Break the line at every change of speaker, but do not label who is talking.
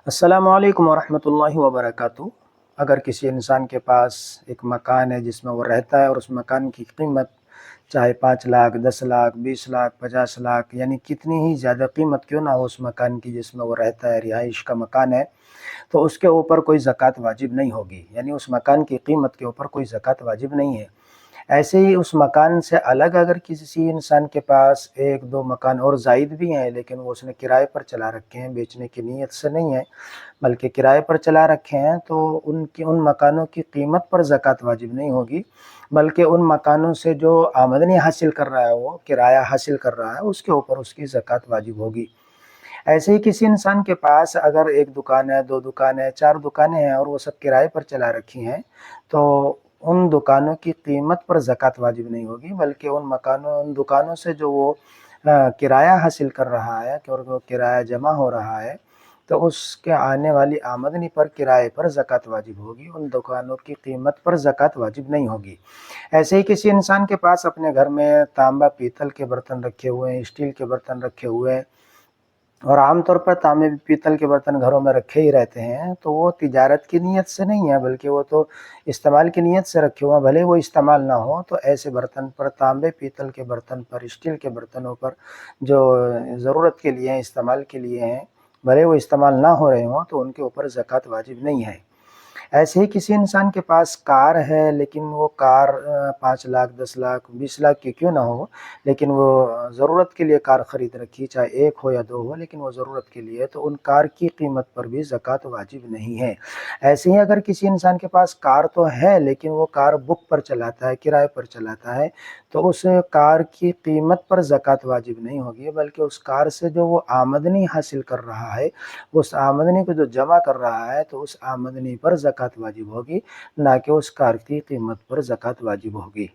السلام علیکم ورحمۃ اللہ وبرکاتہ۔ اگر کسی انسان کے پاس ایک مکان ہے جس میں وہ رہتا ہے اور اس مکان کی قیمت چاہے 5 لاکھ، 10 لاکھ، 20 لاکھ، 50 لاکھ، یعنی کتنی ہی زیادہ قیمت کیوں نہ ہو اس مکان کی جس میں وہ رہتا ہے، رہائش کا مکان ہے، تو اس کے اوپر کوئی زکوٰۃ واجب نہیں ہوگی، یعنی اس مکان کی قیمت کے اوپر کوئی زکوٰۃ واجب نہیں ہے۔ ایسے ہی اس مکان سے الگ اگر کسی انسان کے پاس 1 2 مکان اور زائد بھی ہیں لیکن وہ اس نے کرائے پر چلا رکھے ہیں، بیچنے کی نیت سے نہیں ہے بلکہ کرائے پر چلا رکھے ہیں، تو ان مکانوں کی قیمت پر زکوٰۃ واجب نہیں ہوگی، بلکہ ان مکانوں سے جو آمدنی حاصل کر رہا ہے، وہ کرایہ حاصل کر رہا ہے، اس کے اوپر اس کی زکوٰۃ واجب ہوگی۔ ایسے ہی کسی انسان کے پاس اگر 1 دکان ہے، 2 دکان ہے، 4 دکانیں ہیں اور وہ سب کرائے پر چلا رکھی ہیں، تو ان دکانوں کی قیمت پر زکوٰۃ واجب نہیں ہوگی، بلکہ ان دکانوں سے جو وہ کرایہ حاصل کر رہا ہے اور وہ کرایہ جمع ہو رہا ہے، تو اس کے آنے والی آمدنی پر کرائے پر زکوٰۃ واجب ہوگی، ان دکانوں کی قیمت پر زکوٰۃ واجب نہیں ہوگی۔ ایسے ہی کسی انسان کے پاس اپنے گھر میں تانبا پیتل کے برتن رکھے ہوئے ہیں، اسٹیل کے برتن رکھے ہوئے ہیں، اور عام طور پر تانبے پیتل کے برتن گھروں میں رکھے ہی رہتے ہیں، تو وہ تجارت کی نیت سے نہیں ہے بلکہ وہ تو استعمال کی نیت سے رکھے ہوئے ہیں، بھلے وہ استعمال نہ ہو، تو ایسے برتن پر، تانبے پیتل کے برتن پر، اسٹیل کے برتنوں پر جو ضرورت کے لیے ہیں، استعمال کے لیے ہیں، بھلے وہ استعمال نہ ہو رہے ہوں، تو ان کے اوپر زکوٰۃ واجب نہیں ہے۔ ایسے ہی کسی انسان کے پاس کار ہے لیکن وہ کار 5 لاکھ، 10 لاکھ، 20 لاکھ کی کیوں نہ ہو، لیکن وہ ضرورت کے لیے کار خرید رکھی، چاہے 1 ہو یا 2 ہو، لیکن وہ ضرورت کے لیے، تو ان کار کی قیمت پر بھی زکوٰۃ واجب نہیں ہے۔ ایسے ہی اگر کسی انسان کے پاس کار تو ہے لیکن وہ کار بک پر چلاتا ہے، کرائے پر چلاتا ہے، تو اس کار کی قیمت پر زکوٰۃ واجب نہیں ہوگی، بلکہ اس کار سے جو وہ آمدنی حاصل کر رہا ہے، اس آمدنی کو جو جمع کر رہا ہے، تو اس آمدنی پر زکوٰۃ واجب ہوگی، نہ کہ اس کار کی قیمت پر زکوٰۃ واجب ہوگی۔